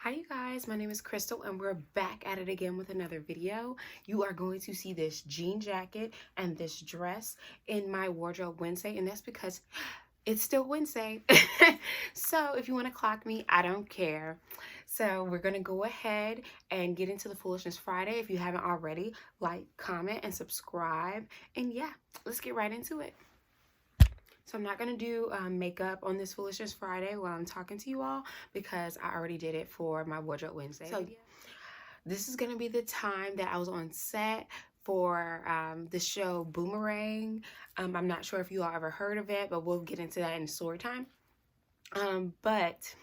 Hi you guys, my name is Crystal and we're back at it again with another video. You are going to see this jean jacket and this dress in my wardrobe Wednesday, and that's because it's still Wednesday. So if you want to clock me, I don't care. So we're going to go ahead and get into the Foolishness Friday. If you haven't already, like, comment, and subscribe. And yeah, let's get right into it. So I'm not going to do makeup on this Foolishness Friday while I'm talking to you all because I already did it for my Wardrobe Wednesday. So this is going to be the time that I was on set for the show Boomerang. I'm not sure if you all ever heard of it, but we'll get into that in story time. But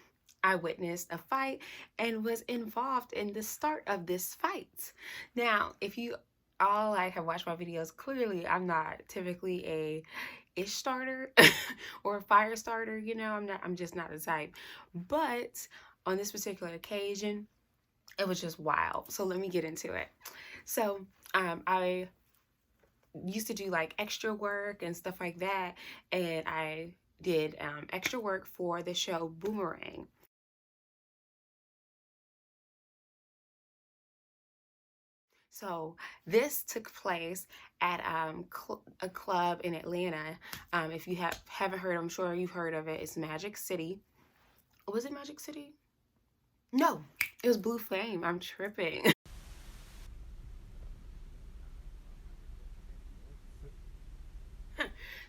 I witnessed a fight and was involved in the start of this fight. Now, if you all have watched my videos, clearly I'm not typically a ish starter or a fire starter, you know. I'm just not the type. But on this particular occasion, it was just wild. So let me get into it. So I used to do like extra work and stuff like that, and I did extra work for the show Boomerang. So this took place at a club in Atlanta. If you haven't heard, I'm sure you've heard of it. It's Magic City. Was it Magic City? No, it was Blue Flame. I'm tripping.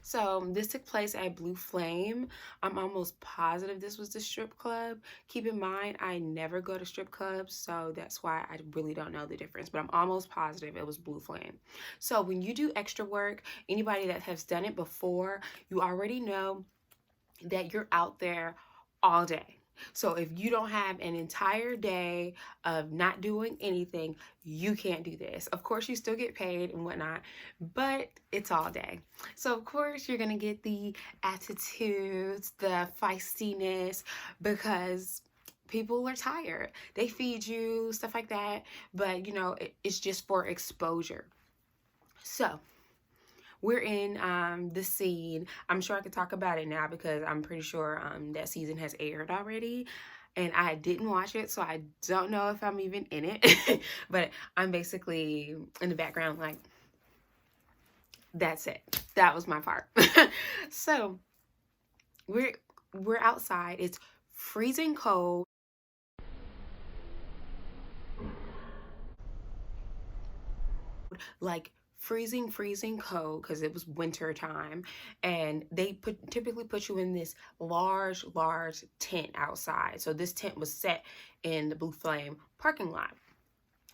So this took place at Blue Flame. I'm almost positive this was the strip club. Keep in mind, I never go to strip clubs, so that's why I really don't know the difference, but I'm almost positive it was Blue Flame. So when you do extra work, anybody that has done it before, you already know that you're out there all day. So if you don't have an entire day of not doing anything, you can't do this. Of course, you still get paid and whatnot, but it's all day. So of course, you're gonna get the attitudes, the feistiness, because people are tired. They feed you, stuff like that, but you know, it's just for exposure. So we're in the scene. I'm sure I could talk about it now because I'm pretty sure that season has aired already, and I didn't watch it, so I don't know if I'm even in it. But I'm basically in the background, like, that's it. That was my part. So we're outside. It's freezing cold. Like freezing cold, because it was winter time, and they typically put you in this large tent outside. So this tent was set in the Blue Flame parking lot.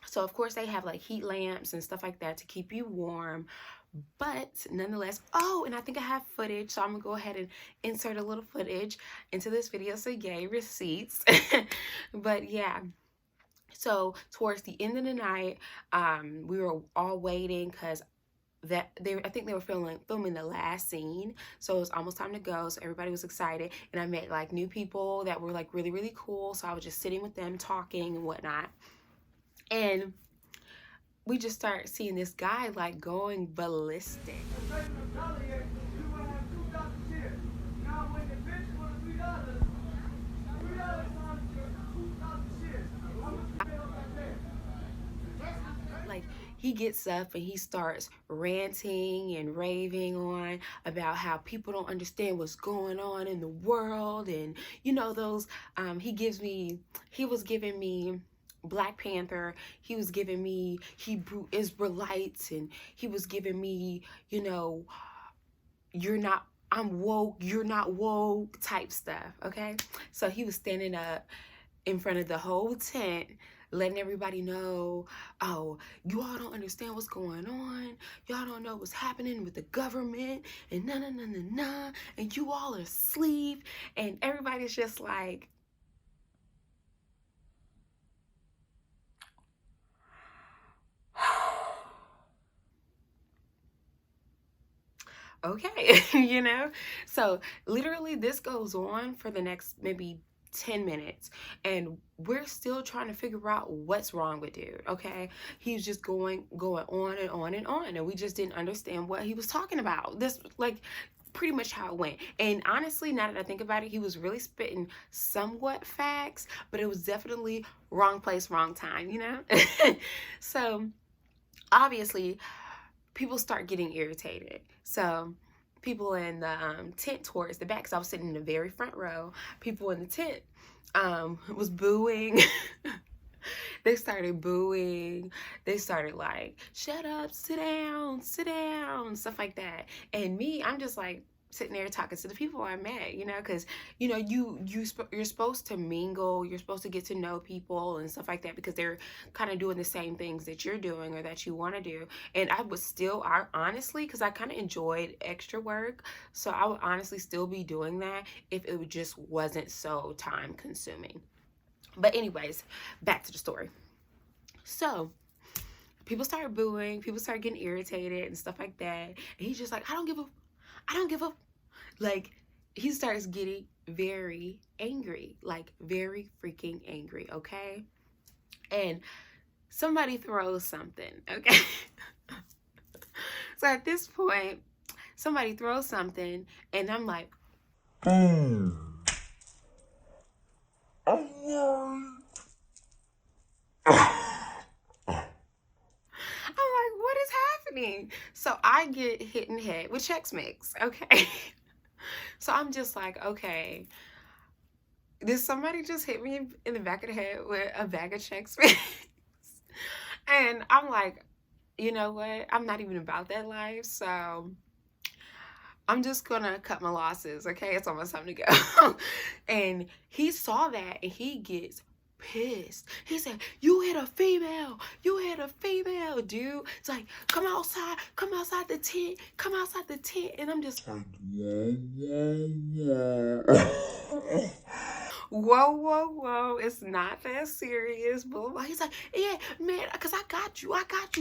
So of course they have like heat lamps and stuff like that to keep you warm, but nonetheless, oh, and I think I have footage, so I'm gonna go ahead and insert a little footage into this video, so yay, receipts. But yeah, so towards the end of the night, we were all waiting because I think they were filming the last scene, so it was almost time to go. So everybody was excited, and I met like new people that were like really cool. So I was just sitting with them talking and whatnot, and we just start seeing this guy like going ballistic. Like, he gets up and he starts ranting and raving on about how people don't understand what's going on in the world, and you know, those he was giving me Black Panther, he was giving me Hebrew Israelites, and he was giving me, you know, I'm woke, you're not woke type stuff. Okay, so he was standing up in front of the whole tent, letting everybody know, oh, you all don't understand what's going on. Y'all don't know what's happening with the government, and nah, and you all are asleep. And everybody's just like, okay, you know? So literally this goes on for the next maybe 10 minutes, and we're still trying to figure out what's wrong with dude. Okay, he's just going on and on, and we just didn't understand what he was talking about. This, like, pretty much how it went. And honestly, now that I think about it, he was really spitting somewhat facts, but it was definitely wrong place, wrong time, you know? So obviously, people start getting irritated. So people in the tent towards the back, because I was sitting in the very front row, people in the tent was booing. They started booing. They started like, shut up, sit down, stuff like that. And me, I'm just like sitting there talking to the people I met, you know, because, you know, you're supposed to mingle. You're supposed to get to know people and stuff like that, because they're kind of doing the same things that you're doing or that you want to do. And I would still, honestly, because I kind of enjoyed extra work, so I would honestly still be doing that if it just wasn't so time consuming. But anyways, back to the story. So people started booing, people started getting irritated and stuff like that. And he's just like, I don't give a. Like, he starts getting very angry, like very freaking angry, okay? And somebody throws something, okay? So at this point, somebody throws something, and I'm like, oh. I'm like, what is happening? So I get hit in the head with Chex Mix, okay? So I'm just like, okay, did somebody just hit me in the back of the head with a bag of Chex Mix? And I'm like, you know what? I'm not even about that life, so I'm just gonna cut my losses, okay? It's almost time to go. And he saw that and he gets pissed. He said, you hit a female, dude. It's like, come outside the tent, come outside the tent. And I'm just like, whoa, it's not that serious, blah, blah. He's like, yeah, man, because I got you.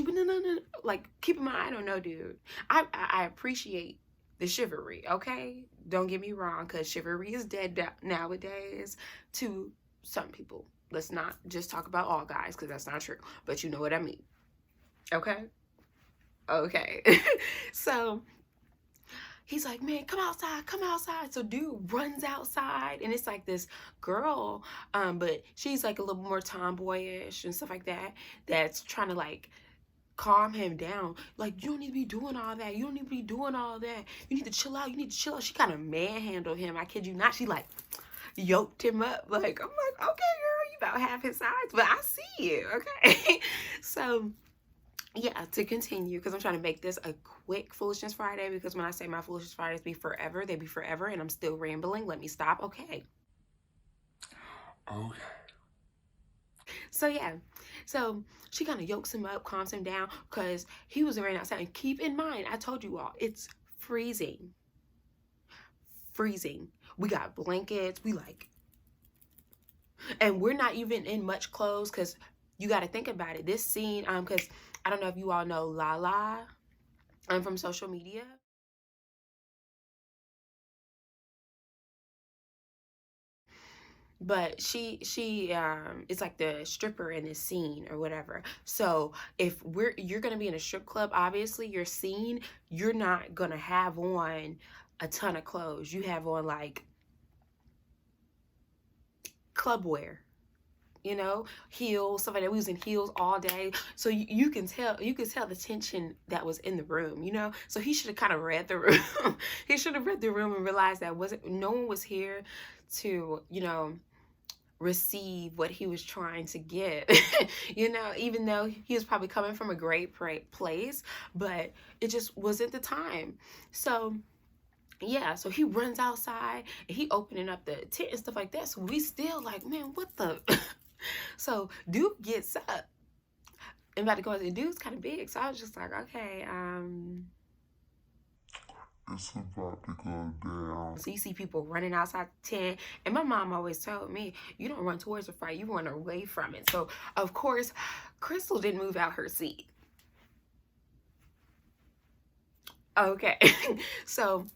No. Like, keep in mind, I don't know, dude. I appreciate the chivalry, okay? Don't get me wrong, because chivalry is dead nowadays to some people. Let's not just talk about all guys, because that's not true. But you know what I mean. Okay? Okay. So he's like, man, come outside. So dude runs outside, and it's like this girl, but she's like a little more tomboyish and stuff like that, that's trying to like calm him down. Like, you don't need to be doing all that. You need to chill out. She kind of manhandled him. I kid you not. She like yoked him up. Like, I'm like, okay, girl, you about half his size, but I see you, okay? So yeah, to continue, because I'm trying to make this a quick Foolishness Friday, because when I say my Foolishness Fridays be forever, they be forever, and I'm still rambling. Let me stop. Okay. So yeah, so she kind of yokes him up, calms him down, because he was running outside. And keep in mind, I told you all, it's freezing. We got blankets, and we're not even in much clothes, because you got to think about it. This scene, because I don't know if you all know Lala from social media. But she is like the stripper in this scene or whatever. So if you're gonna be in a strip club, obviously your scene, you're not gonna have on a ton of clothes. You have on like club wear, you know, heels, stuff like that. We was in heels all day, so you can tell the tension that was in the room, you know. So he should have kind of read the room. He should have read the room and realized that no one was here to, you know, receive what he was trying to get. You know, even though he was probably coming from a great place, but it just wasn't the time. So yeah, so he runs outside and he opening up the tent and stuff like that. So we still like, man, what the? So dude gets up and about to go, the dude's kind of big, so I was just like, okay, it's about to go down. So you see people running outside the tent, and my mom always told me, you don't run towards the fire, you run away from it. So of course, Crystal didn't move out her seat. Okay. So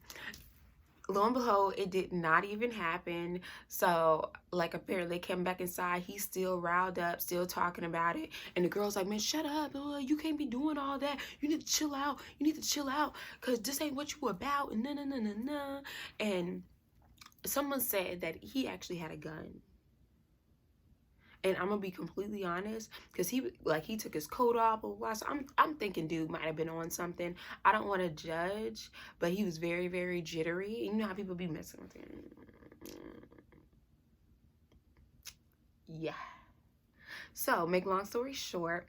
lo and behold, it did not even happen. So, like, apparently they came back inside. He's still riled up, still talking about it. And the girl's like, man, shut up. You can't be doing all that. You need to chill out. You need to chill out, because this ain't what you about. And nah. And someone said that he actually had a gun. And I'm gonna be completely honest, because he took his coat off, blah, blah, blah. So I'm thinking dude might have been on something. I don't want to judge, but he was very, very jittery. And you know how people be messing with him. Yeah. So, make long story short,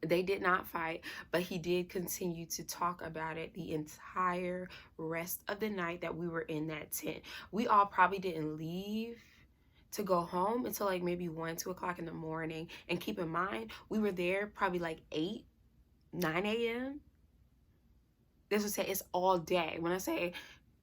they did not fight, but he did continue to talk about it the entire rest of the night that we were in that tent. We all probably didn't leave to go home until like maybe 1, 2 o'clock in the morning. And keep in mind, we were there probably like 8, 9 a.m. This would say it's all day. When I say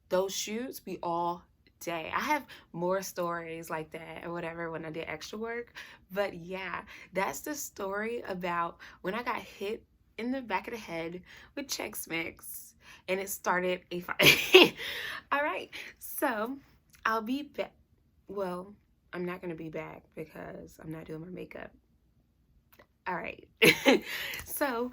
those shoots, we all day. I have more stories like that or whatever when I did extra work. But yeah, that's the story about when I got hit in the back of the head with Chex Mix and it started a fight. All right, so I'll be back. Well, I'm not gonna be back because I'm not doing my makeup. All right. So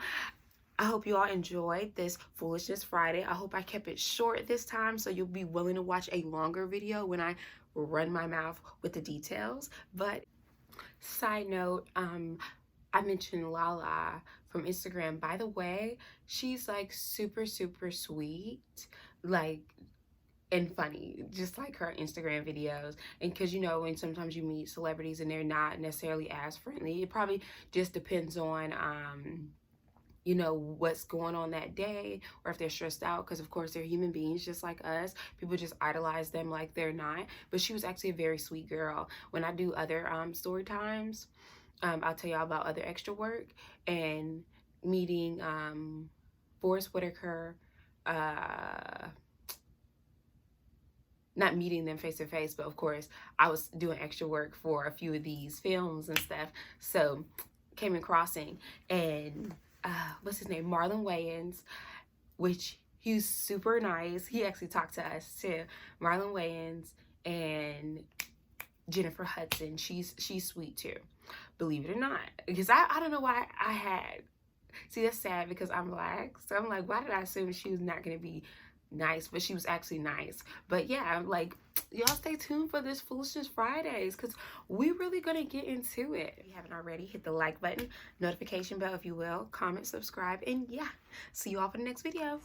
I hope you all enjoyed this Foolishness Friday. I hope I kept it short this time so you'll be willing to watch a longer video when I run my mouth with the details. But side note, I mentioned Lala from Instagram. By the way, she's like super, super sweet, like, and funny, just like her Instagram videos. And because, you know, when sometimes you meet celebrities and they're not necessarily as friendly, it probably just depends on, you know, what's going on that day, or if they're stressed out, because of course they're human beings just like us. People just idolize them like they're not. But she was actually a very sweet girl. When I do other story times, I'll tell y'all about other extra work and meeting Forrest Whitaker, not meeting them face to face, but of course I was doing extra work for a few of these films and stuff. So came in crossing, and what's his name, Marlon Wayans, which he's super nice. He actually talked to us too. Marlon Wayans and Jennifer Hudson, she's sweet too, believe it or not. Because I don't know why I had, see, that's sad because I'm Black, so I'm like, why did I assume she was not going to be nice? But she was actually nice. But yeah, I'm like, y'all stay tuned for this Foolishness Fridays, because we're really gonna get into it. If you haven't already, hit the like button, notification bell if you will, comment, subscribe, and yeah, see you all for the next video.